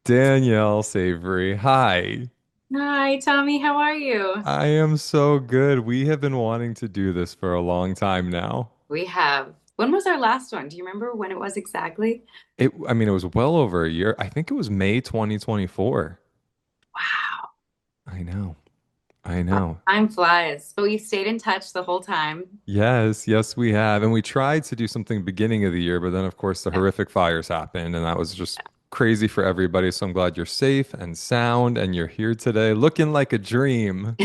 Danielle Savre. Hi. Hi, Tommy. How are you? I am so good. We have been wanting to do this for a long time now. We have. When was our last one? Do you remember when it was exactly? It was well over a year. I think it was May 2024. Wow. I know. I know. Time flies. But we stayed in touch the whole time. Yes, yes, we have. And we tried to do something beginning of the year, but then of course the Yeah. horrific fires happened and that was just crazy for everybody. So I'm glad you're safe and sound and you're here today looking like a dream.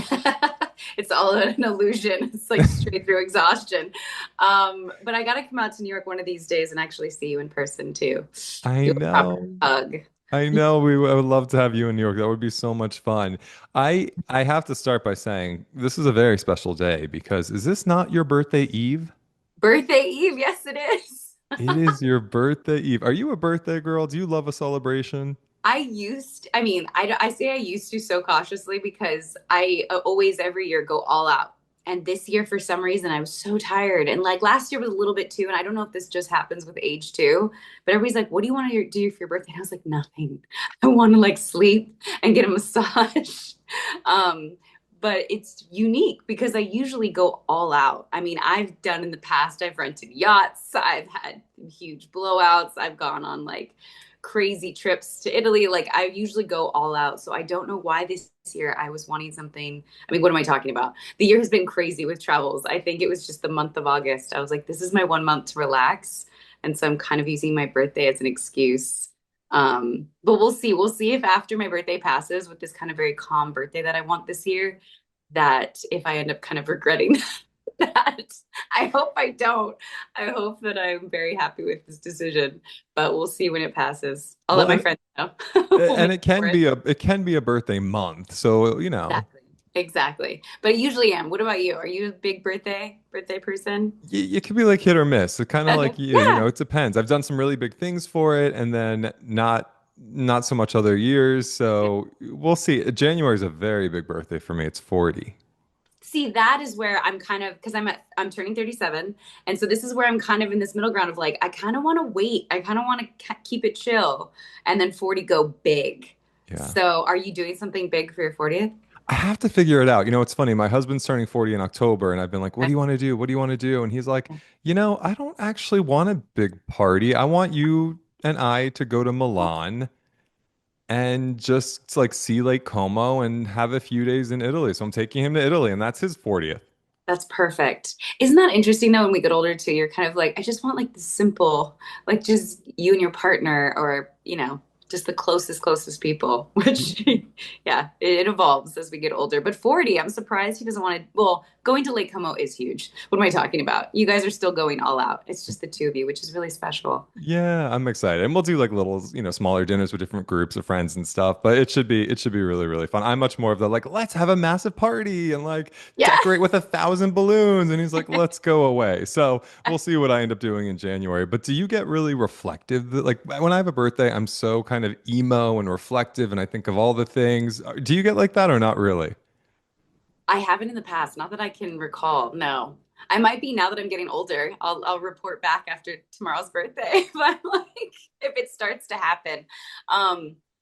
It's all an illusion. It's like straight through exhaustion. But I gotta come out to New York one of these days and actually see you in person too. I Do a proper know. hug. I know I would love to have you in New York. That would be so much fun. I have to start by saying this is a very special day because is this not your birthday eve? Birthday Eve. Yes, it is. It is your birthday eve. Are you a birthday girl? Do you love a celebration? I say I used to so cautiously because I always every year go all out. And this year, for some reason, I was so tired. And like last year was a little bit too. And I don't know if this just happens with age too, but everybody's like, what do you want to do for your birthday? And I was like, nothing. I want to like sleep and get a massage. Um, but it's unique because I usually go all out. I mean, I've done in the past, I've rented yachts, I've had huge blowouts, I've gone on like crazy trips to Italy. Like I usually go all out. So I don't know why this year I was wanting something. I mean, what am I talking about? The year has been crazy with travels. I think it was just the month of August. I was like, this is my 1 month to relax. And so I'm kind of using my birthday as an excuse. But we'll see. We'll see if after my birthday passes with this kind of very calm birthday that I want this year, that if I end up kind of regretting that. I hope I don't. I hope that I'm very happy with this decision, but we'll see when it passes. I'll Well, let my friends know. We'll and make for it. it can be a birthday month. So, you know, Exactly. Exactly. But I usually am. What about you? Are you a big birthday person? it could be like hit or miss. It kind of like you Yeah. know, it depends. I've done some really big things for it and then not so much other years. So we'll see. January is a very big birthday for me. It's 40. See, that is where I'm kind of because I'm turning 37, and so this is where I'm kind of in this middle ground of like I kind of want to wait. I kind of want to keep it chill, and then 40 go big. Yeah. So, are you doing something big for your 40th? I have to figure it out. You know, it's funny. My husband's turning 40 in October, and I've been like, what do you want to do? What do you want to do? And he's like, you know, I don't actually want a big party. I want you and I to go to Milan and just like see Lake Como and have a few days in Italy. So I'm taking him to Italy, and that's his 40th. That's perfect. Isn't that interesting though, when we get older too, you're kind of like, I just want like the simple, like just you and your partner or, just the closest people, which yeah, it evolves as we get older. But 40, I'm surprised he doesn't want to, well, going to Lake Como is huge. What am I talking about? You guys are still going all out. It's just the two of you, which is really special. Yeah, I'm excited. And we'll do like little, you know, smaller dinners with different groups of friends and stuff, but it should be really, really fun. I'm much more of the like, let's have a massive party and like Yeah. decorate with 1,000 balloons. And he's like, let's go away. So we'll see what I end up doing in January. But do you get really reflective? Like when I have a birthday, I'm so kind of emo and reflective and I think of all the things. Do you get like that or not really? I haven't in the past, not that I can recall. No. I might be now that I'm getting older. I'll report back after tomorrow's birthday. But like if it starts to happen.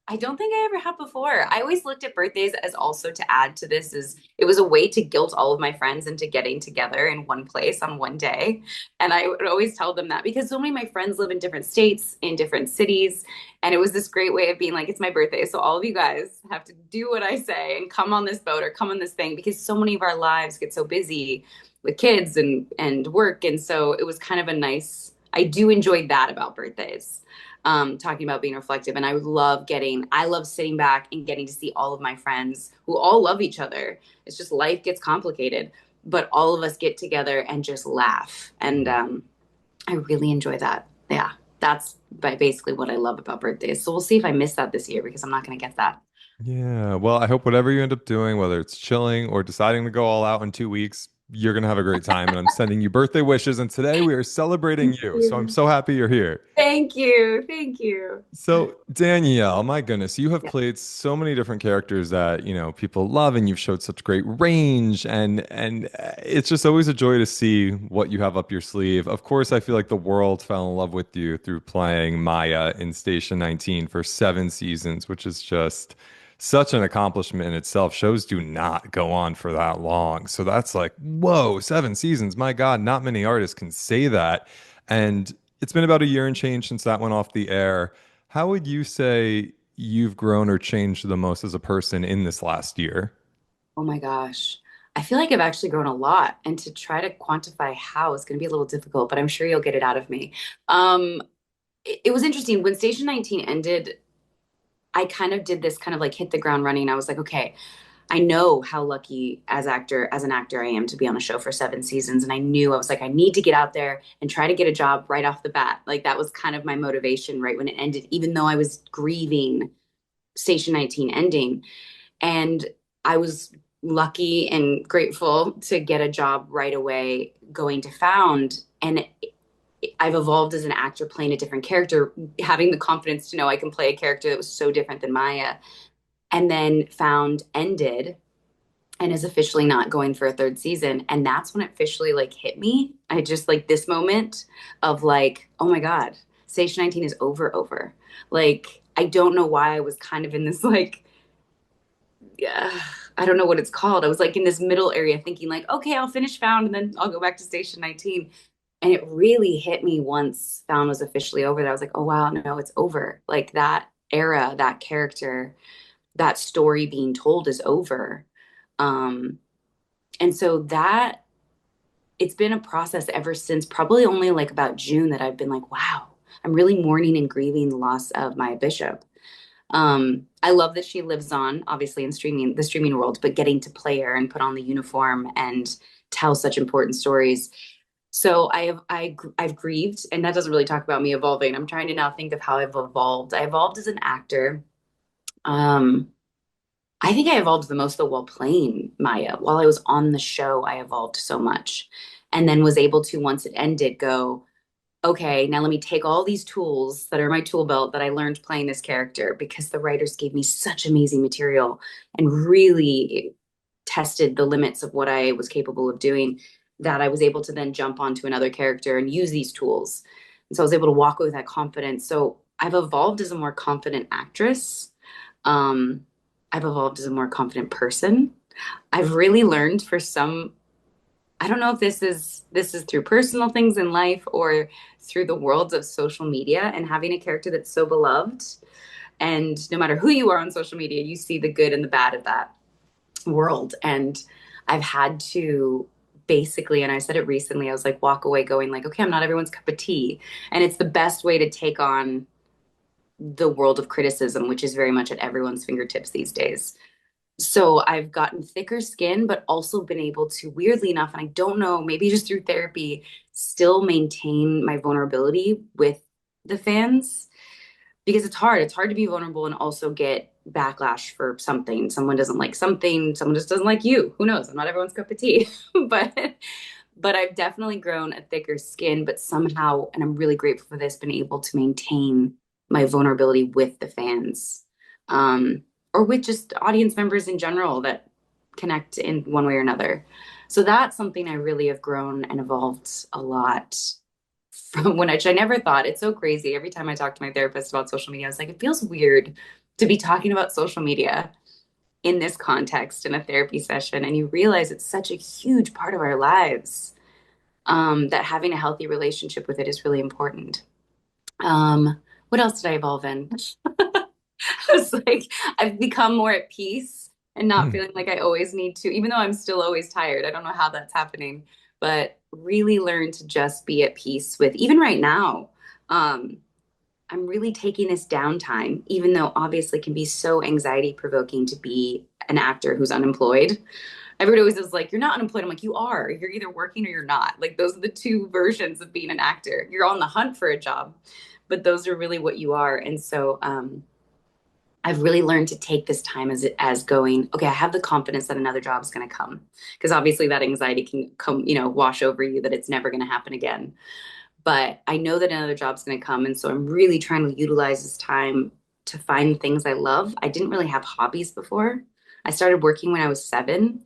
I don't think I ever have before. I always looked at birthdays as also to add to this is it was a way to guilt all of my friends into getting together in one place on one day. And I would always tell them that because so many of my friends live in different states, in different cities. And it was this great way of being like, it's my birthday. So all of you guys have to do what I say and come on this boat or come on this thing because so many of our lives get so busy with kids and work. And so it was kind of a nice, I do enjoy that about birthdays. Talking about being reflective. And I love sitting back and getting to see all of my friends who all love each other. It's just life gets complicated, but all of us get together and just laugh. And I really enjoy that. Yeah, that's basically what I love about birthdays. So we'll see if I miss that this year because I'm not going to get that. Yeah. Well, I hope whatever you end up doing, whether it's chilling or deciding to go all out in 2 weeks, you're going to have a great time. And I'm sending you birthday wishes. And today we are celebrating Thank you. So I'm you. so happy you're here. Thank you. Thank you. So, Danielle, my goodness, you have Yeah. played so many different characters that, people love, and you've showed such great range, and it's just always a joy to see what you have up your sleeve. Of course, I feel like the world fell in love with you through playing Maya in Station 19 for 7 seasons, which is just such an accomplishment in itself. Shows do not go on for that long. So that's like, whoa, 7 seasons. My God, not many artists can say that. And it's been about a year and change since that went off the air. How would you say you've grown or changed the most as a person in this last year? Oh my gosh. I feel like I've actually grown a lot, and to try to quantify how is going to be a little difficult, but I'm sure you'll get it out of me. Um, it was interesting when Station 19 ended. I kind of did this kind of like hit the ground running. I was like, okay, I know how lucky as an actor I am to be on a show for 7 seasons. And I knew I was like, I need to get out there and try to get a job right off the bat. Like that was kind of my motivation right when it ended, even though I was grieving Station 19 ending. And I was lucky and grateful to get a job right away going to Found. And I've evolved as an actor playing a different character, having the confidence to know I can play a character that was so different than Maya. And then Found ended and is officially not going for a third season. And that's when it officially like hit me. I just like this moment of like, oh my God, Station 19 is over. Like, I don't know why I was kind of in this like, yeah, I don't know what it's called. I was like in this middle area thinking like, okay, I'll finish Found and then I'll go back to Station 19. And it really hit me once Found was officially over that I was like, oh wow, no, it's over. Like that era, that character, that story being told is over. Um, and so that it's been a process ever since probably only like about June that I've been like, wow, I'm really mourning and grieving the loss of Maya Bishop. I love that she lives on, obviously in the streaming world, but getting to play her and put on the uniform and tell such important stories. So I've grieved, and that doesn't really talk about me evolving. I'm trying to now think of how I've evolved. I evolved as an actor. Um, I think I evolved the most though while playing Maya. While I was on the show, I evolved so much. And then was able to, once it ended, go, okay, now let me take all these tools that are my tool belt that I learned playing this character because the writers gave me such amazing material and really tested the limits of what I was capable of doing that I was able to then jump onto another character and use these tools. And so I was able to walk away with that confidence. So I've evolved as a more confident actress. Um, I've evolved as a more confident person. I've really learned for some, I don't know if this is through personal things in life or through the worlds of social media and having a character that's so beloved. And no matter who you are on social media, you see the good and the bad of that world. And I've had to basically, and I said it recently, I was like, walk away going like, okay, I'm not everyone's cup of tea. And it's the best way to take on the world of criticism, which is very much at everyone's fingertips these days. So I've gotten thicker skin, but also been able to, weirdly enough, and I don't know, maybe just through therapy, still maintain my vulnerability with the fans because it's hard. It's hard to be vulnerable and also get backlash for something. Someone doesn't like something, someone just doesn't like you. Who knows? I'm not everyone's cup of tea. but but I've definitely grown a thicker skin, but somehow, and I'm really grateful for this, been able to maintain my vulnerability with the fans. Or with just audience members in general that connect in one way or another. So that's something I really have grown and evolved a lot from when I never thought. It's so crazy. Every time I talk to my therapist about social media, I was like, it feels weird to be talking about social media in this context in a therapy session. And you realize it's such a huge part of our lives, that having a healthy relationship with it is really important. What else did I evolve in? I was like, I've become more at peace and not Hmm. feeling like I always need to, even though I'm still always tired. I don't know how that's happening, but really learn to just be at peace with, even right now. Um, I'm really taking this downtime, even though obviously it can be so anxiety provoking to be an actor who's unemployed. Everybody always is like, you're not unemployed. I'm like, you are. You're either working or you're not. Like, those are the two versions of being an actor. You're on the hunt for a job, but those are really what you are. And so, I've really learned to take this time as going, okay, I have the confidence that another job is going to come. Because obviously that anxiety can come, wash over you that it's never going to happen again. But I know that another job's going to come. And so I'm really trying to utilize this time to find things I love. I didn't really have hobbies before. I started working when I was 7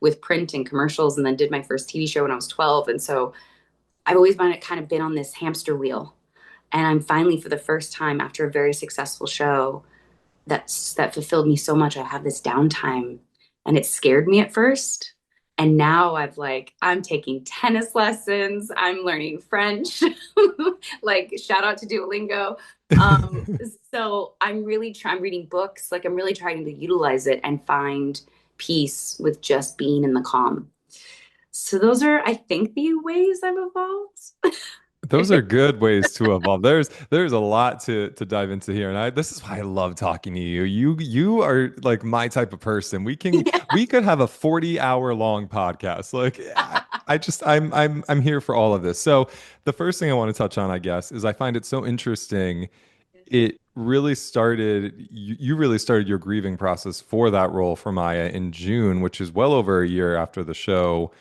with print and commercials, and then did my first TV show when I was 12. And so I've always kind of been on this hamster wheel. And I'm finally, for the first time after a very successful show, that fulfilled me so much. I have this downtime, and it scared me at first. And now I'm taking tennis lessons. I'm learning French. Like shout out to Duolingo. Um, so I'm reading books. Like I'm really trying to utilize it and find peace with just being in the calm. So those are, I think, the ways I've evolved. Those are good ways to evolve. There's a lot to dive into here, and I this is why I love talking to you. You are like my type of person. We could have a 40-hour long podcast. Like I just I'm here for all of this. So the first thing I want to touch on, I guess, is I find it so interesting. It really started you really started your grieving process for that role for Maya in June, which is well over a year after the show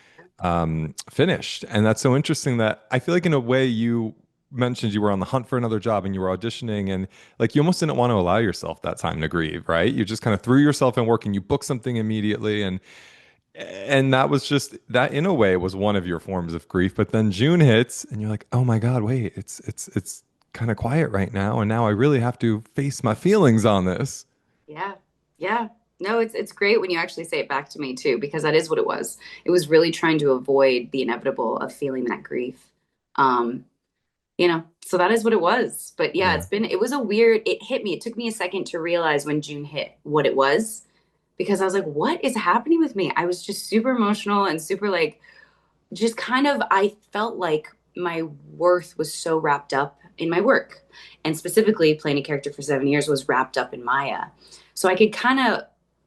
finished. And that's so interesting that I feel like in a way you mentioned you were on the hunt for another job and you were auditioning and like you almost didn't want to allow yourself that time to grieve, right? You just kind of threw yourself in work and you booked something immediately and that was just that in a way was one of your forms of grief. But then June hits and you're like, oh my God, wait, it's kind of quiet right now. And now I really have to face my feelings on this. Yeah. Yeah. No, it's great when you actually say it back to me too, because that is what it was. It was really trying to avoid the inevitable of feeling that grief. Um, so that is what it was. But yeah, Yeah. it was a weird, it hit me. It took me a second to realize when June hit what it was, because I was like, what is happening with me? I was just super emotional and super like, just kind of, I felt like my worth was so wrapped up in my work. And specifically, playing a character for 7 years was wrapped up in Maya. So I could kind of,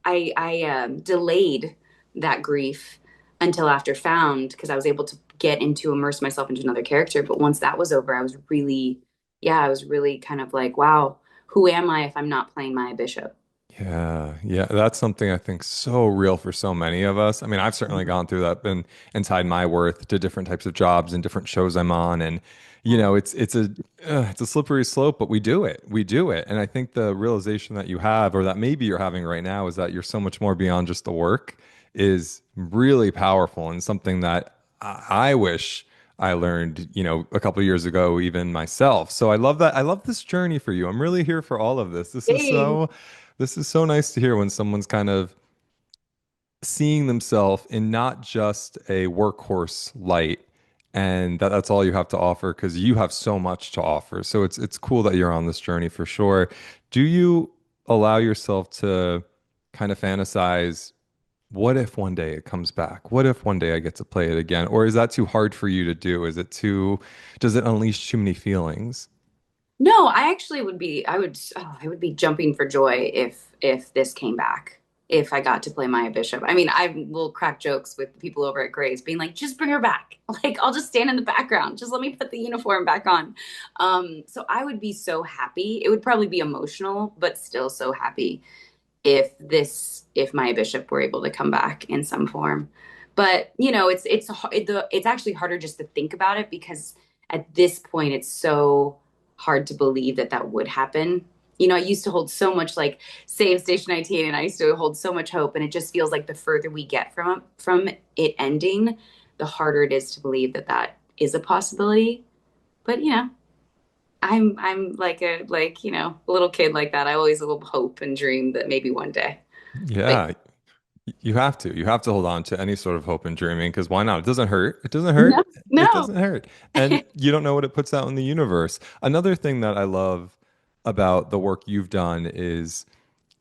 I delayed that grief until after Found, because I was able to get into immerse myself into another character. But once that was over, I was really kind of like, wow, who am I if I'm not playing Maya Bishop? Yeah, yeah, that's something I think so real for so many of us. I mean, I've certainly gone through that and tied my worth to different types of jobs and different shows I'm on, and you know, it's a slippery slope, but we do it, we do it, and I think the realization that you have, or that maybe you're having right now, is that you're so much more beyond just the work, is really powerful and something that I wish I learned, you know, a couple years ago, even myself. So I love that. I love this journey for you. I'm really here for all of this. Yay. This is so nice to hear when someone's kind of seeing themselves in not just a workhorse light and that's all you have to offer because you have so much to offer. So it's cool that you're on this journey for sure. Do you allow yourself to kind of fantasize, what if one day it comes back? What if one day I get to play it again? Or is that too hard for you to do? Does it unleash too many feelings? No, I actually would be, I would be jumping for joy if this came back, if I got to play Maya Bishop. I mean, I will crack jokes with people over at Gray's being like, just bring her back. Like, I'll just stand in the background. Just let me put the uniform back on. So I would be so happy. It would probably be emotional, but still so happy if Maya Bishop were able to come back in some form. But it's actually harder just to think about it because at this point it's so hard to believe that that would happen. I used to hold so much like save Station 19, and I used to hold so much hope, and it just feels like the further we get from it ending, the harder it is to believe that that is a possibility. But I'm a little kid like that. I always will hope and dream that maybe one day. But Yeah, you have to. You have to hold on to any sort of hope and dreaming because why not? It doesn't hurt. It doesn't no, hurt. It no. doesn't hurt. And you don't know what it puts out in the universe. Another thing that I love about the work you've done is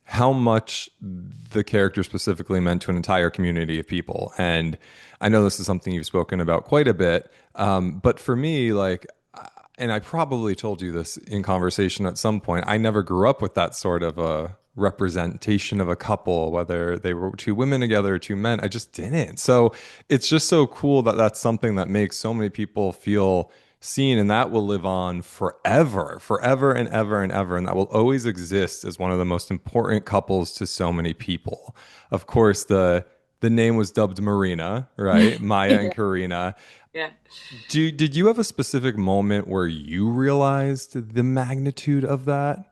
how much the character specifically meant to an entire community of people. And I know this is something you've spoken about quite a bit. But for me, like, and I probably told you this in conversation at some point, I never grew up with that sort of a representation of a couple, whether they were two women together or two men. I just didn't. So it's just so cool that that's something that makes so many people feel scene, and that will live on forever, forever and ever and ever, and that will always exist as one of the most important couples to so many people. Of course, the name was dubbed Marina, right? Maya and Yeah. Carina. Yeah. Did you have a specific moment where you realized the magnitude of that?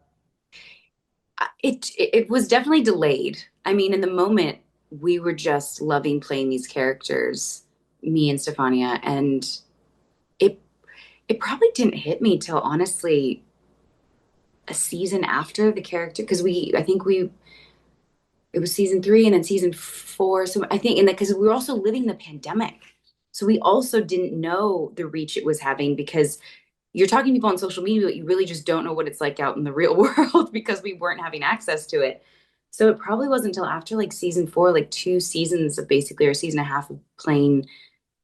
It was definitely delayed. I mean, in the moment, we were just loving playing these characters, me and Stefania, and it it probably didn't hit me till honestly a season after the character because we I think we it was season 3 and then season 4. So I think, and because we were also living the pandemic, so we also didn't know the reach it was having because you're talking to people on social media, but you really just don't know what it's like out in the real world because we weren't having access to it. So it probably wasn't until after like season 4, like 2 seasons of basically, or a season and a half of playing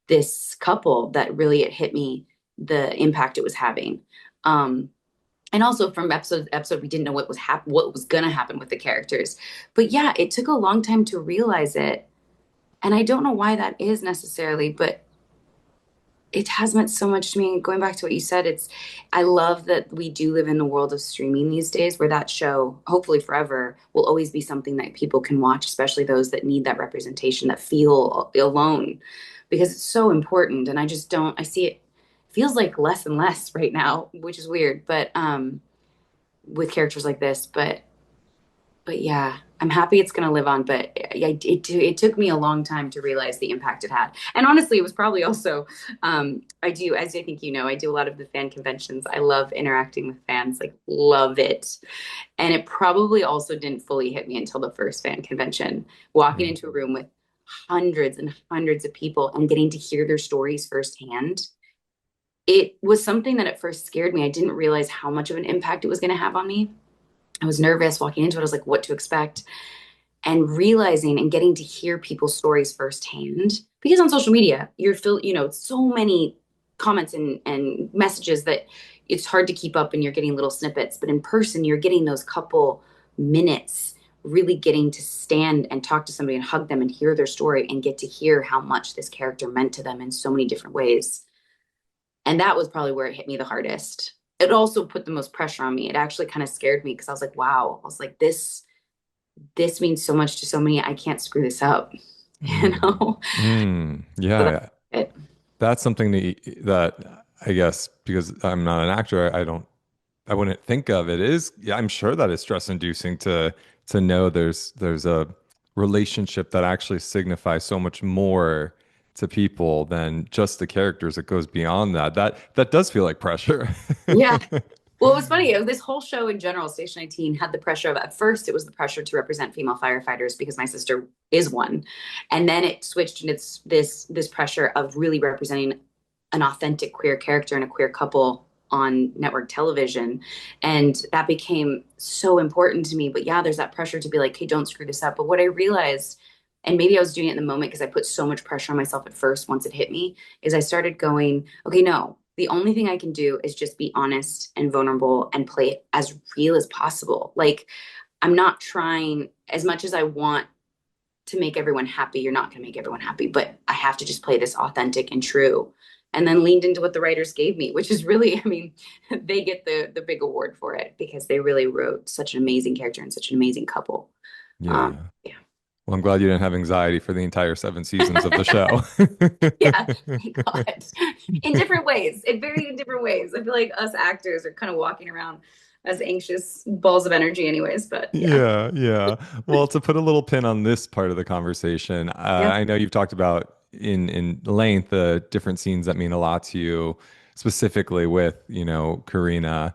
this couple, that really it hit me the impact it was having. Um, and also from episode to episode, we didn't know what was gonna happen with the characters. But yeah, it took a long time to realize it, and I don't know why that is necessarily, but it has meant so much to me. Going back to what you said, I love that we do live in the world of streaming these days where that show, hopefully forever, will always be something that people can watch, especially those that need that representation, that feel alone, because it's so important. And I just don't, I see it feels like less and less right now, which is weird, but with characters like this, but yeah, I'm happy it's going to live on. But it took me a long time to realize the impact it had. And honestly, it was probably also, I do, as I think you know, I do a lot of the fan conventions. I love interacting with fans, like, love it. And it probably also didn't fully hit me until the first fan convention, walking Mm. into a room with hundreds and hundreds of people and getting to hear their stories firsthand. It was something that at first scared me. I didn't realize how much of an impact it was going to have on me. I was nervous walking into it. I was like, what to expect? And realizing and getting to hear people's stories firsthand. Because on social media, so many comments and messages that it's hard to keep up and you're getting little snippets. But in person, you're getting those couple minutes, really getting to stand and talk to somebody and hug them and hear their story and get to hear how much this character meant to them in so many different ways. And that was probably where it hit me the hardest. It also put the most pressure on me. It actually kind of scared me because I was like, wow, I was like, this means so much to so many. I can't screw this up, you Mm. know? Mm. So that's Yeah, it. that's something that I guess because I'm not an actor, I wouldn't think of it is. Yeah, I'm sure that is stress inducing to know there's a relationship that actually signifies so much more to people than just the characters. It goes beyond that. That does feel like pressure. Yeah. Well, it was funny. This whole show in general, Station 19, had the pressure of, at first, it was the pressure to represent female firefighters because my sister is one. And then it switched and it's this pressure of really representing an authentic queer character and a queer couple on network television. And that became so important to me. But yeah, there's that pressure to be like, hey, don't screw this up. But what I realized, and maybe I was doing it in the moment because I put so much pressure on myself at first once it hit me, is I started going, okay, no, the only thing I can do is just be honest and vulnerable and play it as real as possible. Like, I'm not trying as much as I want to make everyone happy. You're not going to make everyone happy, but I have to just play this authentic and true. And then leaned into what the writers gave me, which is really, I mean, they get the big award for it because they really wrote such an amazing character and such an amazing couple. Yeah. Yeah. Well, I'm glad you didn't have anxiety for the entire 7 seasons of the show. Yeah, thank God. In different ways. It varied in different ways. I feel like us actors are kind of walking around as anxious balls of energy anyways, but yeah. Yeah, yeah. Well, to put a little pin on this part of the conversation, Yeah. I know you've talked about in length the different scenes that mean a lot to you, specifically with, Karina.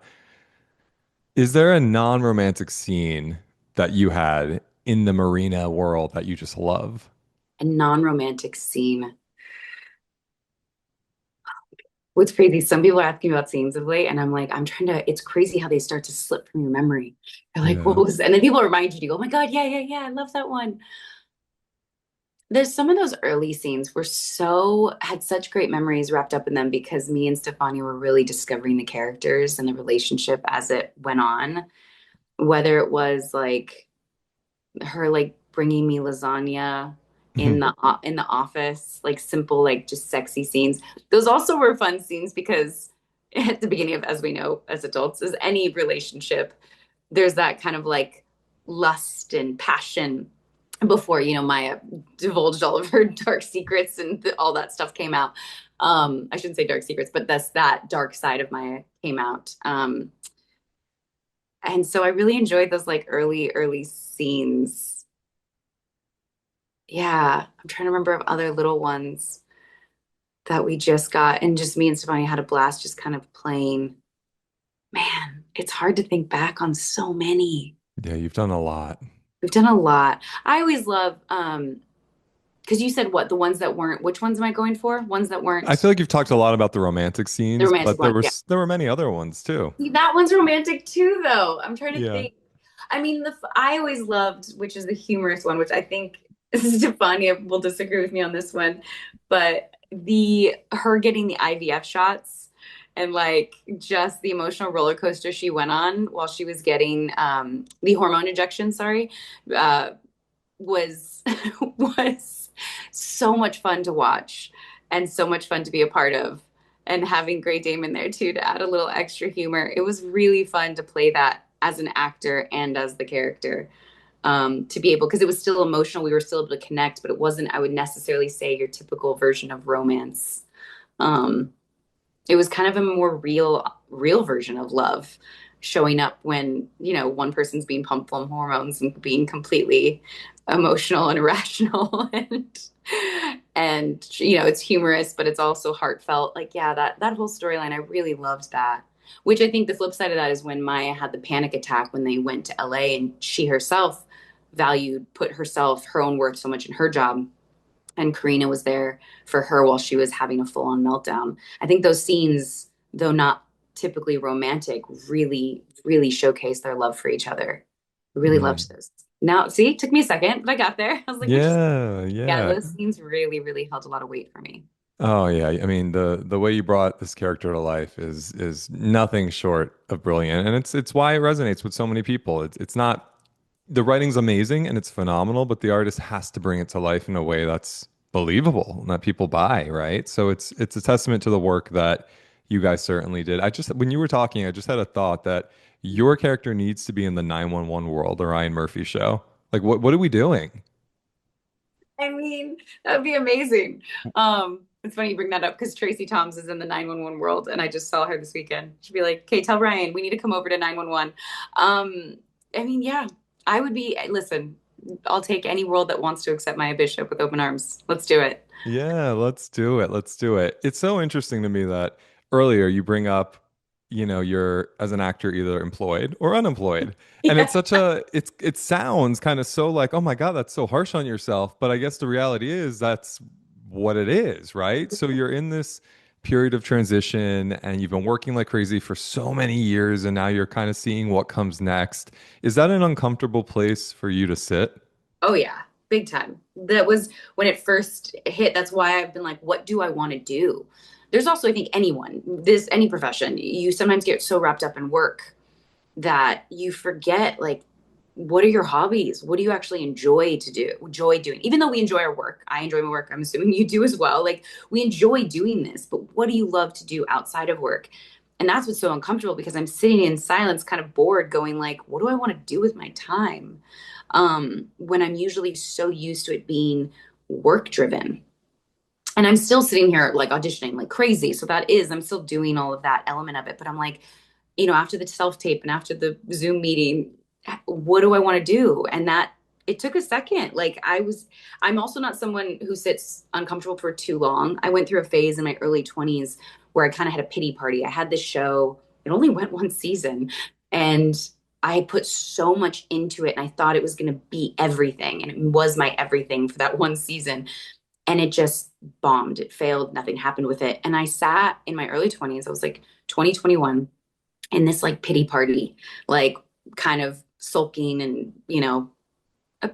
Is there a non-romantic scene that you had in the Marina world that you just love? A non-romantic scene. What's crazy, some people are asking about scenes of late, and I'm like, it's crazy how they start to slip from your memory. They're like, what Yeah. was, and then people remind you, oh my God, yeah, yeah, yeah, I love that one. There's some of those early scenes were had such great memories wrapped up in them because me and Stefania were really discovering the characters and the relationship as it went on. Whether it was like her like bringing me lasagna in the office, like simple, like just sexy scenes. Those also were fun scenes because at the beginning of, as we know as adults, as any relationship, there's that kind of like lust and passion before, Maya divulged all of her dark secrets and all that stuff came out. I shouldn't say dark secrets, but that dark side of Maya came out. And so I really enjoyed those like early scenes. Yeah, I'm trying to remember of other little ones that we just got, and just me and Stefani had a blast just kind of playing. Man, it's hard to think back on so many. Yeah, you've done a lot. We've done a lot. I always love because you said what, the ones that weren't, which ones am I going for? Ones that I weren't feel like you've talked a lot about the romantic the scenes, romantic but ones. Yeah. there were many other ones too. See, that one's romantic too, though. I'm trying to Yeah. think. I mean, I always loved, which is the humorous one, which I think Stefania will disagree with me on this one, but the her getting the IVF shots and like just the emotional roller coaster she went on while she was getting the hormone injection, sorry, uh, was was so much fun to watch and so much fun to be a part of. And having Great Dame in there too to add a little extra humor. It was really fun to play that as an actor and as the character. To be able, because it was still emotional, we were still able to connect, but it wasn't, I would necessarily say, your typical version of romance. Um, it was kind of a more real version of love showing up when, one person's being pumped full of hormones and being completely emotional and irrational and it's humorous, but it's also heartfelt. Like, yeah, that whole storyline, I really loved that. Which I think the flip side of that is when Maya had the panic attack when they went to LA, and she herself put herself, her own worth so much in her job, and Carina was there for her while she was having a full on meltdown. I think those scenes, though not typically romantic, really showcase their love for each other. I really Mm. loved those. Now, see, it took me a second, but I got there. I was like, which, Yeah, yeah, yeah. those scenes really held a lot of weight for me. Oh yeah. I mean, the way you brought this character to life is nothing short of brilliant. And it's why it resonates with so many people. It's not the writing's amazing and it's phenomenal, but the artist has to bring it to life in a way that's believable and that people buy, right? So it's a testament to the work that you guys certainly did. I just when you were talking, I just had a thought that your character needs to be in the 911 world, the Ryan Murphy show. Like what are we doing? I mean, that'd be amazing. It's funny you bring that up because Tracy Toms is in the 911 world, and I just saw her this weekend. She'd be like, "Okay, tell Ryan we need to come over to 911." I mean, yeah, I would be. Listen, I'll take any world that wants to accept Maya Bishop with open arms. Let's do it. Yeah, let's do it. Let's do it. It's so interesting to me that earlier you bring up, you're as an actor either employed or unemployed. And Yeah. it's it sounds kind of so like, oh my God, that's so harsh on yourself. But I guess the reality is that's what it is, right? So you're in this period of transition and you've been working like crazy for so many years and now you're kind of seeing what comes next. Is that an uncomfortable place for you to sit? Oh yeah, big time. That was when it first hit. That's why I've been like, what do I want to do? There's also, I think, any profession, you sometimes get so wrapped up in work that you forget like what are your hobbies? What do you actually enjoy doing? Even though we enjoy our work, I enjoy my work. I'm assuming you do as well. Like we enjoy doing this, but what do you love to do outside of work? And that's what's so uncomfortable because I'm sitting in silence, kind of bored, going like, what do I want to do with my time? When I'm usually so used to it being work driven. And I'm still sitting here like auditioning like crazy. So I'm still doing all of that element of it. But I'm like, after the self tape and after the Zoom meeting, what do I want to do? And that it took a second. I'm also not someone who sits uncomfortable for too long. I went through a phase in my early 20s where I kind of had a pity party. I had this show, it only went one season, and I put so much into it and I thought it was going to be everything. And it was my everything for that one season. And it just bombed. It failed. Nothing happened with it. And I sat in my early 20s, I was like 2021 in this like pity party, like kind of sulking and, uh,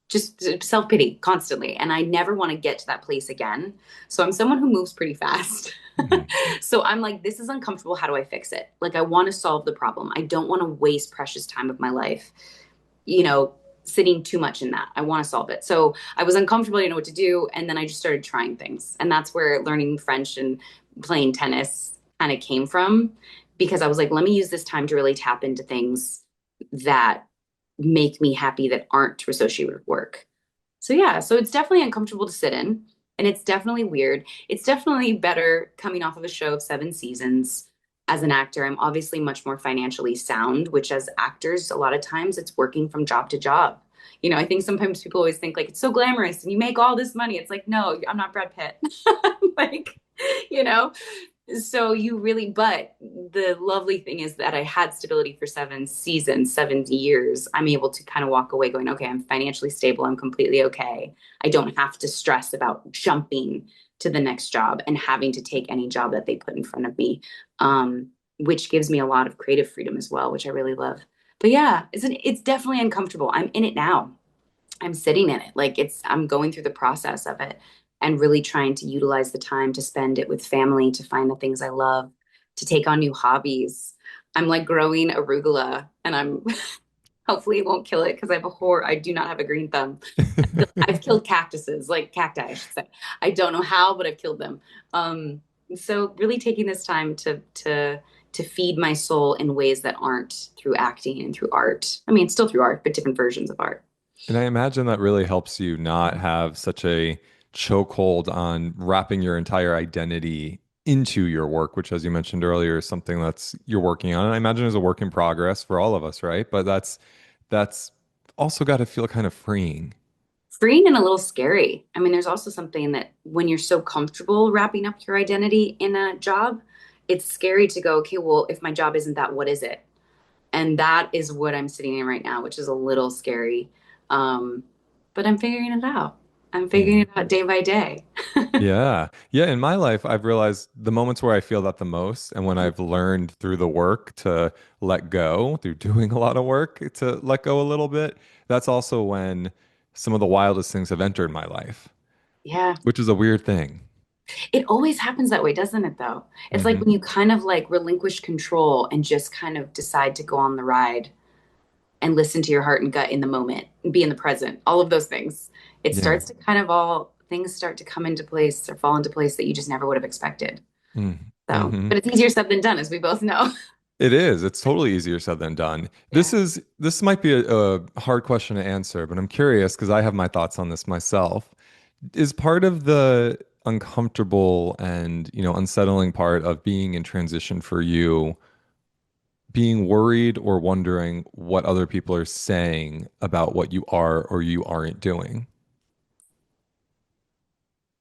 just self pity constantly. And I never want to get to that place again. So I'm someone who moves pretty fast. Mhm. So I'm like, this is uncomfortable. How do I fix it? Like, I want to solve the problem. I don't want to waste precious time of my life, you know, sitting too much in that. I want to solve it. So I was uncomfortable. I didn't know what to do. And then I just started trying things. And that's where learning French and playing tennis kind of came from because I was like, let me use this time to really tap into things that make me happy that aren't associated with work. So yeah, so it's definitely uncomfortable to sit in and it's definitely weird. It's definitely better coming off of a show of 7 seasons. As an actor, I'm obviously much more financially sound, which as actors, a lot of times it's working from job to job. I think sometimes people always think like it's so glamorous and you make all this money. It's like, no, I'm not Brad Pitt. Like, you know, so you really, but the lovely thing is that I had stability for 7 seasons, 7 years. I'm able to kind of walk away going, okay, I'm financially stable. I'm completely okay. I don't have to stress about jumping to the next job and having to take any job that they put in front of me, which gives me a lot of creative freedom as well, which I really love. But yeah, it's definitely uncomfortable. I'm in it now. I'm sitting in it. Like I'm going through the process of it and really trying to utilize the time to spend it with family, to find the things I love, to take on new hobbies. I'm like growing arugula and I'm hopefully it won't kill it because I do not have a green thumb. I've killed cactuses, like cacti, I should say. I don't know how, but I've killed them. So really taking this time to feed my soul in ways that aren't through acting and through art. I mean, still through art, but different versions of art. And I imagine that really helps you not have such a chokehold on wrapping your entire identity into your work, which, as you mentioned earlier, is something that's you're working on. And I imagine is a work in progress for all of us, right? But that's also got to feel kind of freeing. Freeing and a little scary. I mean, there's also something that when you're so comfortable wrapping up your identity in a job, it's scary to go, okay, well, if my job isn't that, what is it? And that is what I'm sitting in right now, which is a little scary. Um, but I'm figuring it out. I'm figuring Yeah. it out day by day. Yeah. Yeah. In my life, I've realized the moments where I feel that the most, and when I've learned through the work to let go, through doing a lot of work to let go a little bit, that's also when some of the wildest things have entered my life, Yeah. which is a weird thing. It always happens that way, doesn't it, though? It's like Hmm. when you kind of like relinquish control and just kind of decide to go on the ride and listen to your heart and gut in the moment and be in the present, all of those things. It Yeah. starts to kind of all things start to come into place or fall into place that you just never would have expected. So, Mm-hmm. but it's easier said than done, as we both know. It is. It's totally easier said than done. Yeah. This might be a hard question to answer, but I'm curious because I have my thoughts on this myself. Is part of the uncomfortable and, unsettling part of being in transition for you being worried or wondering what other people are saying about what you are or you aren't doing?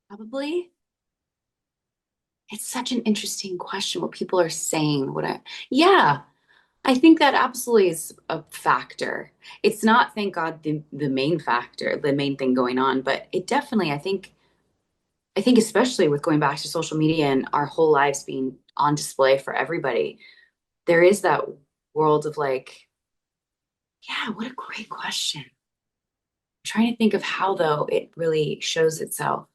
Probably. It's such an interesting question what people are saying. Yeah, I think that absolutely is a factor. It's not, thank God, the main factor, the main thing going on, but it definitely, I think especially with going back to social media and our whole lives being on display for everybody, there is that world of like, yeah, what a great question. I'm trying to think of how though it really shows itself.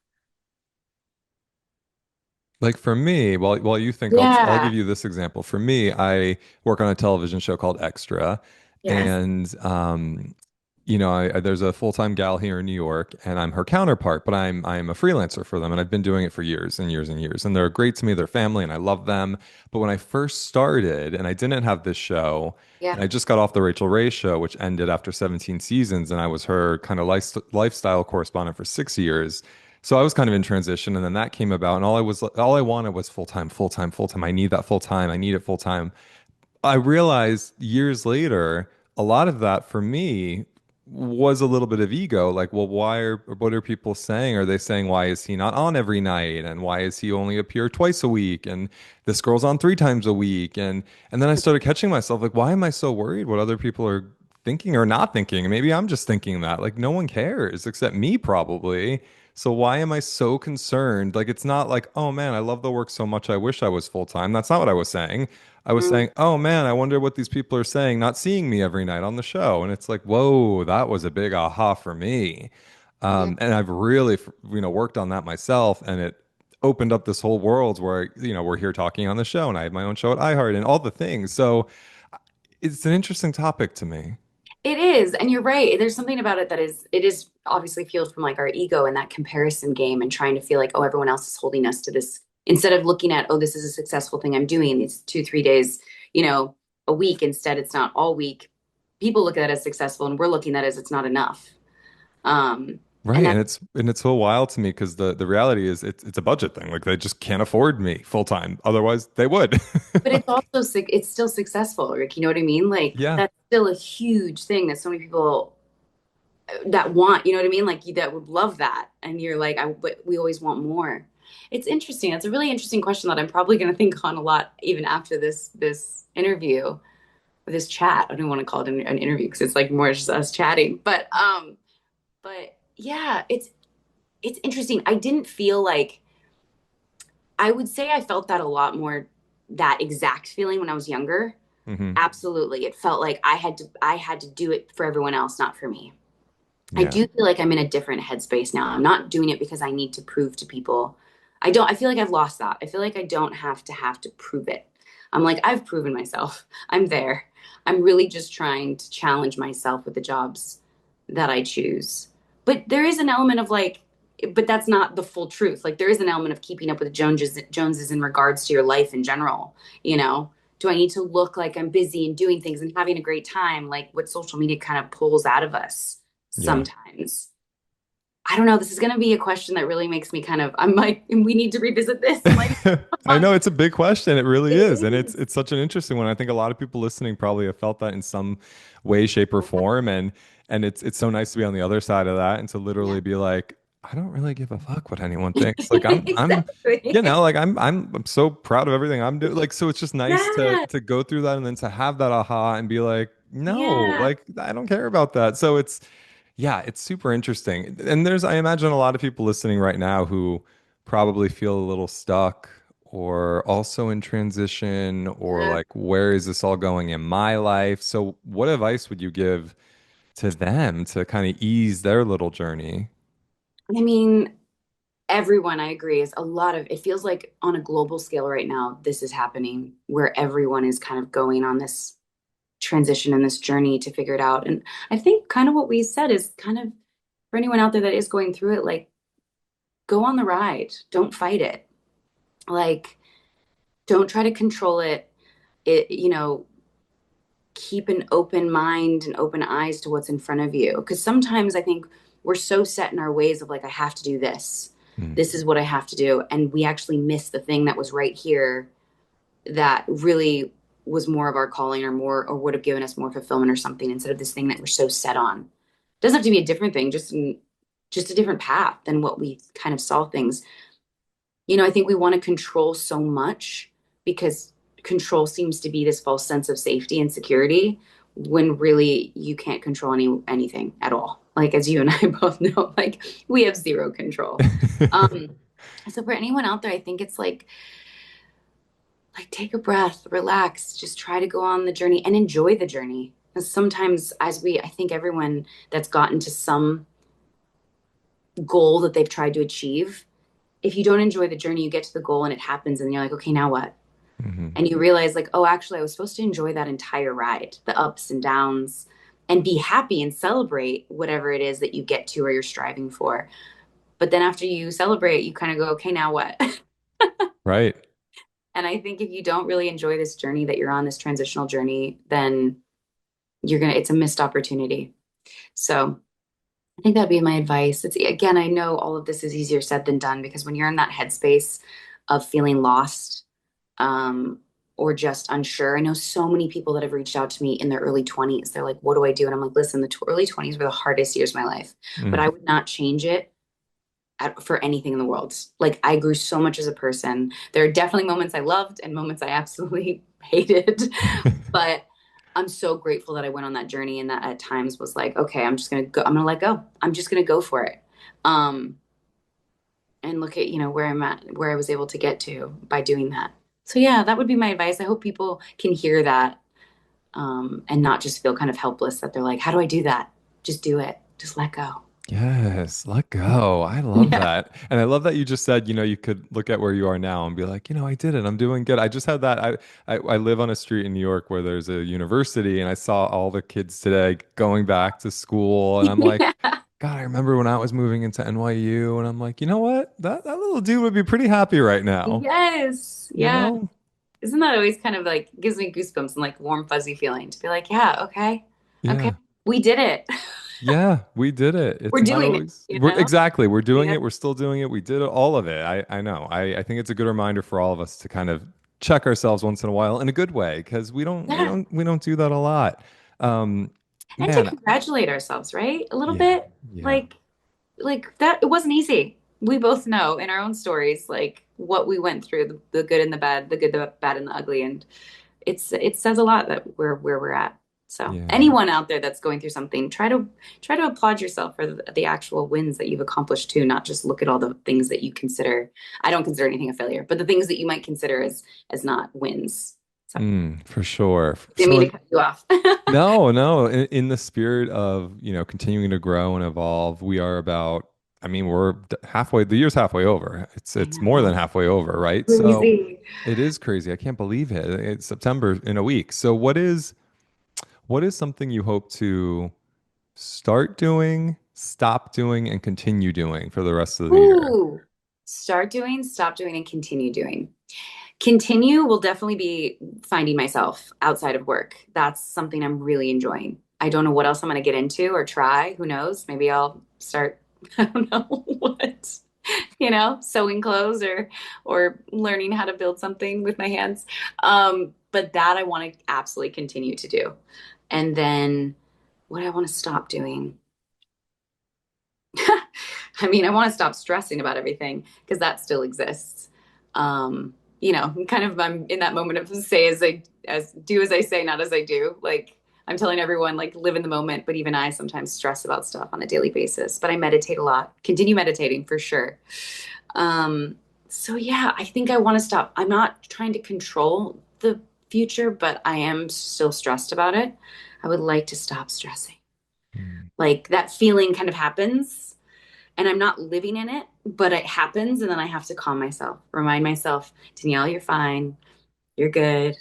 Like for me, while you think, I'll Yeah. give you this example. For me, I work on a television show called Extra, Yes. and there's a full-time gal here in New York, and I'm her counterpart, but I'm a freelancer for them, and I've been doing it for years and years and years. And they're great to me, they're family, and I love them. But when I first started, and I didn't have this show, Yeah. and I just got off the Rachel Ray show, which ended after 17 seasons, and I was her kind of lifestyle correspondent for 6 years. So I was kind of in transition, and then that came about, and all I wanted was full time, full time, full time. I need that full time. I need it full time. I realized years later, a lot of that for me was a little bit of ego. Like, well, what are people saying? Are they saying, why is he not on every night? And why is he only appear twice a week? And this girl's on 3 times a week. And then I started catching myself like, why am I so worried what other people are thinking or not thinking? Maybe I'm just thinking that. Like, no one cares except me, probably. So why am I so concerned? Like, it's not like, oh man, I love the work so much. I wish I was full time. That's not what I was saying. I was Mm, saying, oh man, I wonder what these people are saying, not seeing me every night on the show. And it's like, whoa, that was a big aha for me. yeah. And I've really, worked on that myself. And it opened up this whole world where, we're here talking on the show and I have my own show at iHeart and all the things. So it's an interesting topic to me. It is, and you're right. There's something about it that it is obviously fueled from like our ego and that comparison game and trying to feel like, oh, everyone else is holding us to this Instead of looking at, oh, this is a successful thing I'm doing, these 2, 3 days, you know, a week. Instead, it's not all week. People look at it as successful, and we're looking at it as it's not enough. And Right, that's, and it's so wild to me because the reality is it's a budget thing. Like they just can't afford me full time. Otherwise, they would. but it's Like, also it's still successful, Rick. You know what I mean? Like yeah, that's still a huge thing that so many people that want, you know what I mean? Like you that would love that. And you're like, but we always want more. It's interesting. It's a really interesting question that I'm probably going to think on a lot even after this interview or this chat. I don't want to call it an interview because it's like more just us chatting. But yeah, it's interesting. I didn't feel like I would say I felt that a lot more that exact feeling when I was younger. hmm, Absolutely. It felt like I had to do it for everyone else, not for me. I yeah, do feel like I'm in a different headspace now. I'm not doing it because I need to prove to people. I feel like I've lost that. I feel like I don't have to prove it. I'm like, I've proven myself. I'm there. I'm really just trying to challenge myself with the jobs that I choose. But there is an element of like, but that's not the full truth. Like there is an element of keeping up with the Joneses in regards to your life in general, you know? Do I need to look like I'm busy and doing things and having a great time, like what social media kind of pulls out of us? yeah. Sometimes. I don't know. This is going to be a question that really makes me kind of, I'm like, we need to revisit this in like a I month. know it's a big question. It really is. And It is. it's such an interesting one. I think a lot of people listening probably have felt that in some way, shape, or form. And it's so nice to be on the other side of that and to Yeah. literally be like, I don't really give a fuck what anyone thinks. Like I'm, Exactly. you know, like I'm so proud of everything I'm doing. Like, so it's just nice Yeah. to go through that and then to have that aha and be like, no, Yeah. like I don't care about that. So it's yeah, it's super interesting. And there's, I imagine a lot of people listening right now who probably feel a little stuck or also in transition or Yeah. like, where is this all going in my life? So, what advice would you give to them to kind of ease their little journey? I mean, everyone, I agree, is a lot of, it feels like on a global scale right now, this is happening where everyone is kind of going on this transition and this journey to figure it out. And I think kind of what we said is kind of for anyone out there that is going through it, like, go on the ride, don't fight it. Like, don't try to control it. Keep an open mind and open eyes to what's in front of you. Because sometimes I think we're so set in our ways of like, I have to do this. Mm, This is what I have to do. And we actually miss the thing that was right here that really was more of our calling or more, or would have given us more fulfillment or something instead of this thing that we're so set on. It doesn't have to be a different thing, just a different path than what we kind of saw things. I think we want to control so much because control seems to be this false sense of safety and security when really you can't control anything at all. Like as you and I both know, like we have zero control. Um, so for anyone out there, I think it's like take a breath, relax, just try to go on the journey and enjoy the journey. Because sometimes I think everyone that's gotten to some goal that they've tried to achieve, if you don't enjoy the journey, you get to the goal and it happens and you're like, okay, now what? mhm. And you realize like, oh, actually I was supposed to enjoy that entire ride, the ups and downs, and be happy and celebrate whatever it is that you get to or you're striving for. But then after you celebrate, you kind of go, okay, now what? Right. And I think if you don't really enjoy this journey that you're on, this transitional journey, then it's a missed opportunity. So I think that'd be my advice. It's again, I know all of this is easier said than done because when you're in that headspace of feeling lost, um, or just unsure, I know so many people that have reached out to me in their early 20s. They're like, what do I do? And I'm like, listen, the early 20s were the hardest years of my life, but Mm. I would not change it for anything in the world. Like I grew so much as a person. There are definitely moments I loved and moments I absolutely hated, but I'm so grateful that I went on that journey and that at times was like, okay, I'm just gonna go. I'm gonna let go. I'm just gonna go for it. Um, and look at where I'm at, where I was able to get to by doing that. So yeah, that would be my advice. I hope people can hear that, and not just feel kind of helpless that they're like, how do I do that? Just do it. Just let go. Yes, let go. I love Yeah. that. And I love that you just said, you could look at where you are now and be like, I did it. I'm doing good. I just had that. I live on a street in New York where there's a university and I saw all the kids today going back to school and I'm like, Yeah. God, I remember when I was moving into NYU and I'm like, you know what? That little dude would be pretty happy right now. Yes. You Yeah. know? Isn't that always kind of like gives me goosebumps and like warm, fuzzy feeling to be like, yeah, okay, okay, Yeah. we did it. Yeah, we did it. It's We're not doing it, always you we're know? exactly. We're doing Yeah. it. We're still doing it. We did it, all of it. I know. I think it's a good reminder for all of us to kind of check ourselves once in a while in a good way because Yeah. we don't do that a lot. Um, And to man, congratulate ourselves, right? A little yeah, bit. yeah. Like like that it wasn't easy. We both know in our own stories like what we went through, the good and the bad, the good, the bad and the ugly. And it says a lot that we're where we're at. So Yeah. anyone out there that's going through something, try to applaud yourself for the actual wins that you've accomplished too, not just look at all the things that you consider. I don't consider anything a failure, but the things that you might consider as not wins. So For sure. didn't mean to So cut you off. no, no. In the spirit of, continuing to grow and evolve, we are about, I mean, halfway, the year's halfway over. I It's more than know. halfway over, right? So Crazy. it is crazy. I can't believe it. It's September in a week. So what is something you hope to start doing, stop doing, and continue doing for the rest of the year? Ooh. Start doing, stop doing, and continue doing. Continue will definitely be finding myself outside of work. That's something I'm really enjoying. I don't know what else I'm going to get into or try. Who knows? Maybe I'll start, I don't know what, sewing clothes or learning how to build something with my hands. But that I want to absolutely continue to do. And then what I want to stop doing. I mean, I want to stop stressing about everything because that still exists. Kind of I'm in that moment of say as do as I say, not as I do. Like I'm telling everyone, like live in the moment, but even I sometimes stress about stuff on a daily basis. But I meditate a lot. Continue meditating for sure. Um, so yeah, I think I want to stop. I'm not trying to control the future, but I am still stressed about it. I would like to stop stressing. Mm, Like that feeling kind of happens and I'm not living in it, but it happens. And then I have to calm myself, remind myself, Danielle, you're fine. You're good.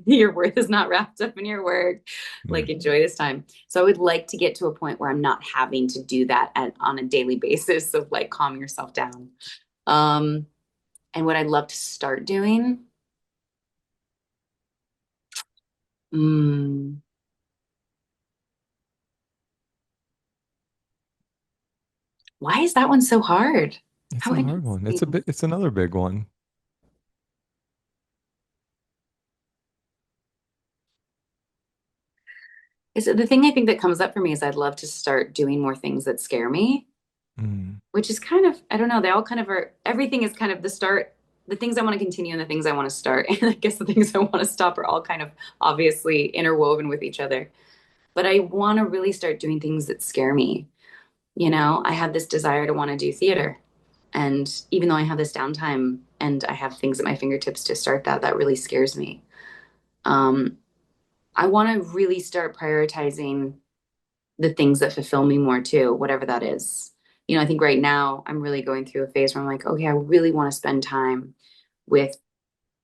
Your worth is not wrapped up in your work. mm, Like, enjoy this time. So, I would like to get to a point where I'm not having to do that on a daily basis of like calming yourself down. Um, and what I'd love to start doing, mm, why is that one so hard? it's How a hard one. interesting. It's another big one. Is it the thing I think that comes up for me is I'd love to start doing more things that scare me, Mm, which is kind of, I don't know, they all kind of are, everything is kind of the start, the things I want to continue and the things I want to start. And I guess the things I want to stop are all kind of obviously interwoven with each other. But I want to really start doing things that scare me. I have this desire to want to do theater. And even though I have this downtime and I have things at my fingertips to start that, that really scares me. Um, I want to really start prioritizing the things that fulfill me more too, whatever that is. I think right now I'm really going through a phase where I'm like, okay, I really want to spend time with,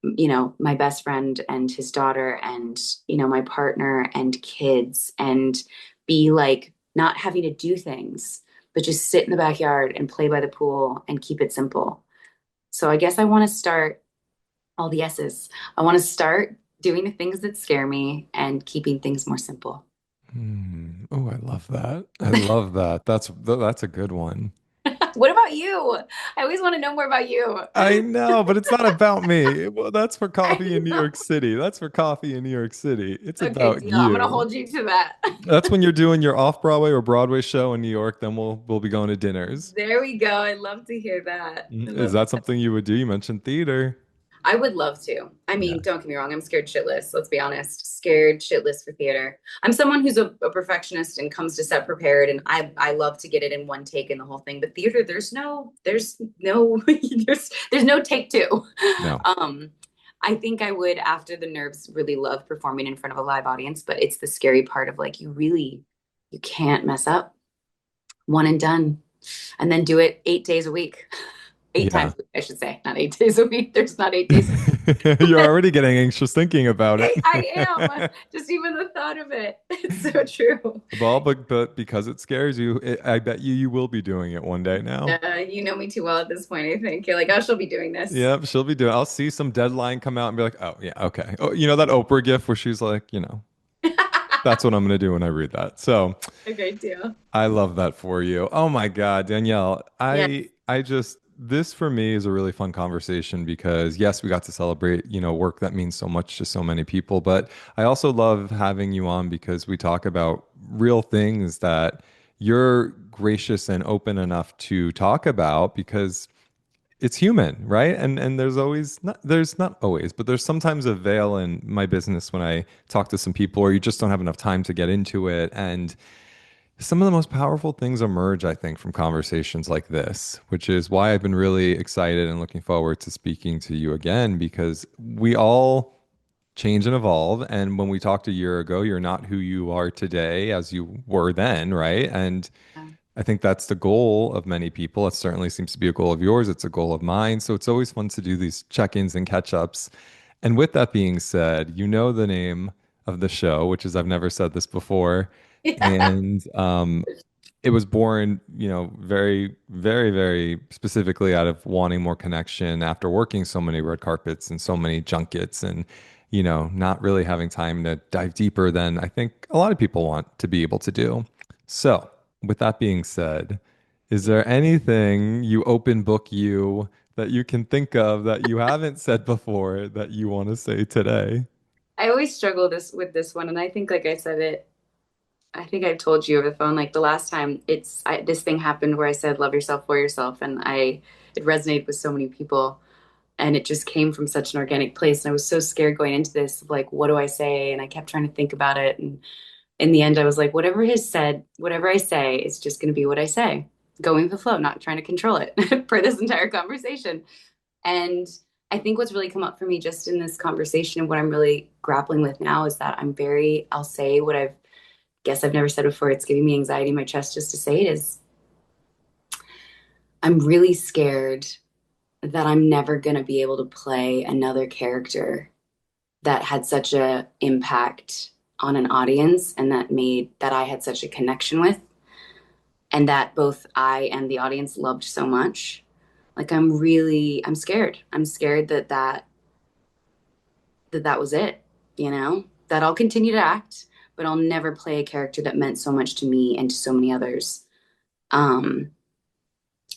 my best friend and his daughter and, my partner and kids and be like not having to do things, but just sit in the backyard and play by the pool and keep it simple. So I guess I want to start all the S's. I want to start doing the things that scare me and keeping things more simple. Oh, I love that. I love that. That's a good one. What about you? I always want to know more about you. I know, but it's not about me. Well, that's for I coffee in New York know. City. That's for coffee in New York City. It's Okay, about deal. I'm gonna you. hold you to that. That's when you're doing your off-Broadway or Broadway show in New York, then we'll be going to dinners. There we go. I love to hear that. I Is love that something you would do? You mentioned theater. I would love to. I Yeah. mean, don't get me wrong, I'm scared shitless. Let's be honest. Scared shitless for theater. I'm someone who's a perfectionist and comes to set prepared, and I love to get it in one take and the whole thing. But theater, there's no there's no take two. No. Um, I think I would after the nerves really love performing in front of a live audience, but it's the scary part of like you can't mess up. One and done. And then do it 8 days a week. Eight Yeah. times a week, I should say, not 8 days a week. There's not 8 days. You're already getting anxious thinking about it. I am. Just even the thought of it. It's so true. Well, but because it scares you, I bet you will be doing it one day now. You know me too well at this point, I think. You're like, oh, she'll be doing this. Yep, she'll be doing. I'll see some deadline come out and be like, "Oh, yeah, okay." Oh, you know that Oprah gif where she's like, that's what I'm going to do when I read that. So, A great deal. I love that for you. Oh my God, Danielle. Yeah. I just this for me is a really fun conversation because yes, we got to celebrate, work that means so much to so many people, but I also love having you on because we talk about real things that you're gracious and open enough to talk about because it's human, right? And there's not always, but there's sometimes a veil in my business when I talk to some people or you just don't have enough time to get into it. And some of the most powerful things emerge, I think, from conversations like this, which is why I've been really excited and looking forward to speaking to you again because we all change and evolve. And when we talked a year ago, you're not who you are today as you were then, right? And I think that's the goal of many people. It certainly seems to be a goal of yours. It's a goal of mine. So it's always fun to do these check-ins and catch-ups. And with that being said, you know the name of the show, which is I've never said this before. Yeah. And it was born, very, very, very specifically out of wanting more connection after working so many red carpets and so many junkets and, not really having time to dive deeper than I think a lot of people want to be able to do. So, with that being said, is there anything you open book you that you can think of that you haven't said before that you want to say today? I always struggle this with this one, and I think, like I said it, I think I've told you over the phone, like the last time this thing happened where I said, love yourself for yourself. And it resonated with so many people and it just came from such an organic place. And I was so scared going into this, like, what do I say? And I kept trying to think about it. And in the end, I was like, whatever is said, whatever I say, it's just going to be what I say, going with the flow, not trying to control it for this entire conversation. And I think what's really come up for me just in this conversation and what I'm really grappling with now is that I'll say what I've guess I've never said before. It's giving me anxiety in my chest just to say it is I'm really scared that I'm never going to be able to play another character that had such a impact on an audience and that I had such a connection with and that both I and the audience loved so much. Like I'm scared. I'm scared that was it, that I'll continue to act, but I'll never play a character that meant so much to me and to so many others. Um,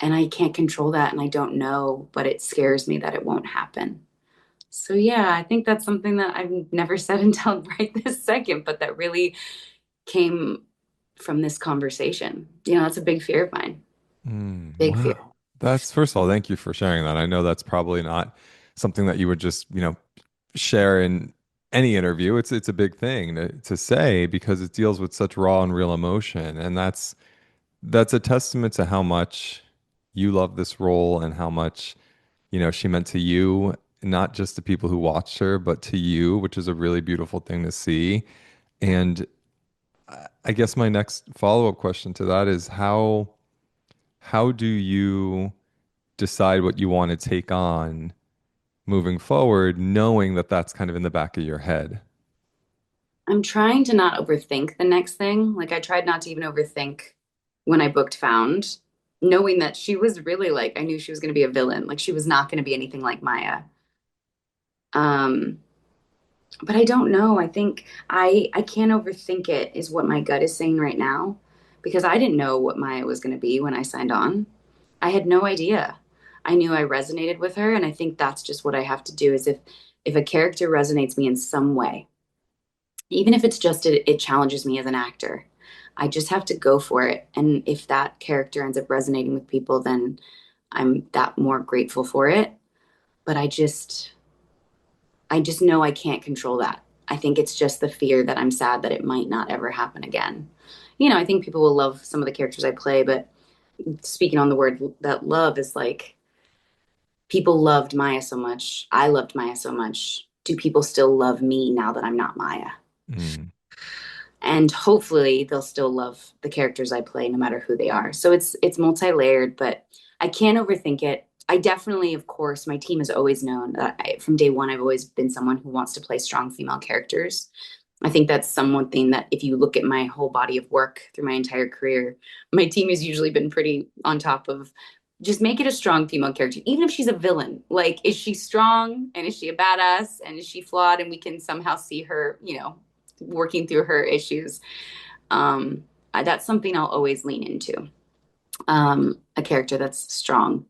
and I can't control that and I don't know, but it scares me that it won't happen. So yeah, I think that's something that I've never said until right this second, but that really came from this conversation. That's a big fear of mine. Big fear. Wow. That's first of all, thank you for sharing that. I know that's probably not something that you would just, share in any interview. It's a big thing to say because it deals with such raw and real emotion. And that's a testament to how much you love this role and how much, she meant to you, not just the people who watched her, but to you, which is a really beautiful thing to see. And I guess my next follow-up question to that is how do you decide what you want to take on moving forward, knowing that that's kind of in the back of your head? I'm trying to not overthink the next thing. Like I tried not to even overthink when I booked Found, knowing that she was really like I knew she was going to be a villain. Like she was not going to be anything like Maya. Um, but I don't know. I think I can't overthink it is what my gut is saying right now because I didn't know what Maya was going to be when I signed on. I had no idea. I knew I resonated with her and I think that's just what I have to do is if a character resonates me in some way, even if it's just it challenges me as an actor, I just have to go for it. And if that character ends up resonating with people, then I'm that more grateful for it. But I just know I can't control that. I think it's just the fear that I'm sad that it might not ever happen again. I think people will love some of the characters I play, but speaking on the word that love is like people loved Maya so much. I loved Maya so much. Do people still love me now that I'm not Maya? Mm, And hopefully they'll still love the characters I play no matter who they are. So it's multi-layered, but I can't overthink it. I definitely, of course, my team has always known that from day one, I've always been someone who wants to play strong female characters. I think that's some thing that if you look at my whole body of work through my entire career, my team has usually been pretty on top of just make it a strong female character, even if she's a villain. Like, is she strong and is she a badass and is she flawed and we can somehow see her, working through her issues. Um, that's something I'll always lean into. A character that's strong.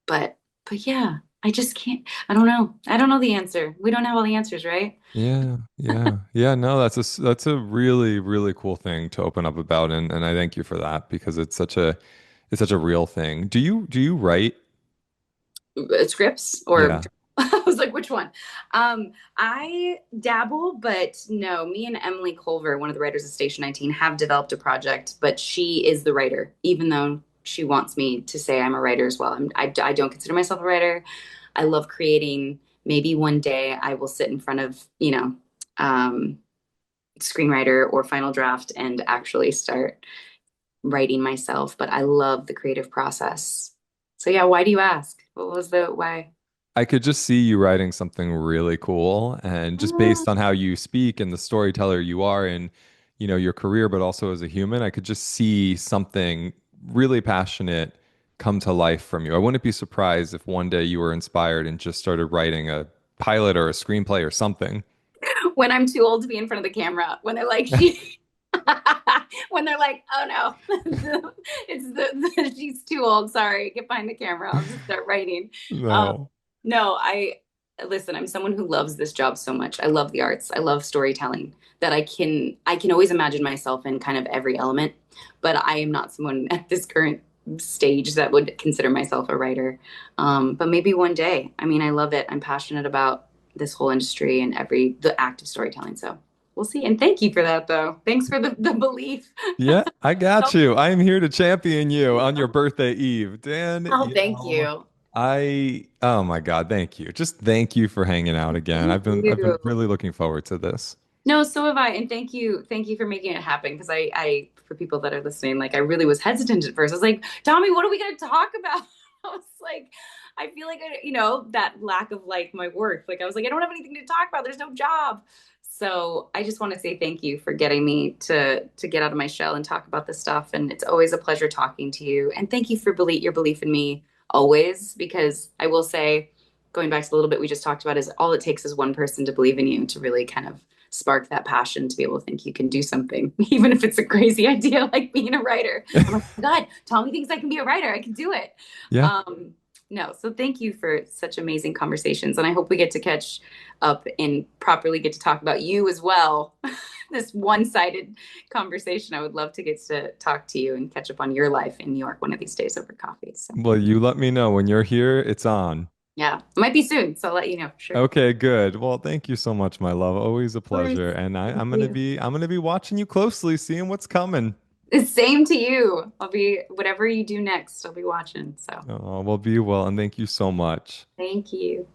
But but yeah, I just can't. I don't know. I don't know the answer. We don't have all the answers, right? Yeah, yeah, yeah. No, that's a really really cool thing to open up about, and I thank you for that because it's such a real thing. Do you write? Scripts or Yeah. I was like, which one? I dabble, but no, me and Emily Culver, one of the writers of Station 19, have developed a project, but she is the writer, even though she wants me to say I'm a writer as well. I don't consider myself a writer. I love creating. Maybe one day I will sit in front of, um, screenwriter or final draft and actually start writing myself, but I love the creative process. So yeah, why do you ask? What was the why? I could just see you writing something really cool and just based on how you speak and the storyteller you are in, your career, but also as a human, I could just see something really passionate come to life from you. I wouldn't be surprised if one day you were inspired and just started writing a pilot or a screenplay or something. When I'm too old to be in front of the camera, when they're like she when they're like, oh no, she's too old. Sorry, get behind the camera. I'll just start writing. Um, No. no, I listen. I'm someone who loves this job so much. I love the arts. I love storytelling. That I can always imagine myself in kind of every element, but I am not someone at this current stage that would consider myself a writer. But maybe one day. I mean, I love it. I'm passionate about this whole industry and the act of storytelling. So we'll see. And thank you for that, though. Thanks for the belief. Yeah, I got you. I am here to champion you on your birthday eve. Dan, Oh, thank you. oh my God, thank you. Just thank you for hanging out again. Thank I've been you. really looking forward to this. No, so have I. And thank you for making it happen. Because for people that are listening, like I really was hesitant at first. I was like, Tommy, what are we going to talk about? I was like, I feel like that lack of like my work. Like I was like, I don't have anything to talk about. There's no job. So I just want to say thank you for getting me to get out of my shell and talk about this stuff. And it's always a pleasure talking to you. And thank you for your belief in me always, because I will say, going back to the little bit we just talked about, is all it takes is one person to believe in you to really kind of spark that passion to be able to think you can do something, even if it's a crazy idea like being a writer. I'm like, oh God, Tommy thinks I can be a writer. I can do it. Yeah. Um, no, so thank you for such amazing conversations. And I hope we get to catch up and properly get to talk about you as well. This one-sided conversation. I would love to get to talk to you and catch up on your life in New York one of these days over coffee. So Well, you let me know when you're here. It's on. yeah, it might be soon. So I'll let you know for sure. Okay, good. Well, thank you so much, my love. Always a Of course. pleasure. And Thank you. I'm gonna be watching you closely, seeing what's coming. Same to you. I'll be whatever you do next, I'll be watching. So Oh, well, be well, and thank you so much. thank you.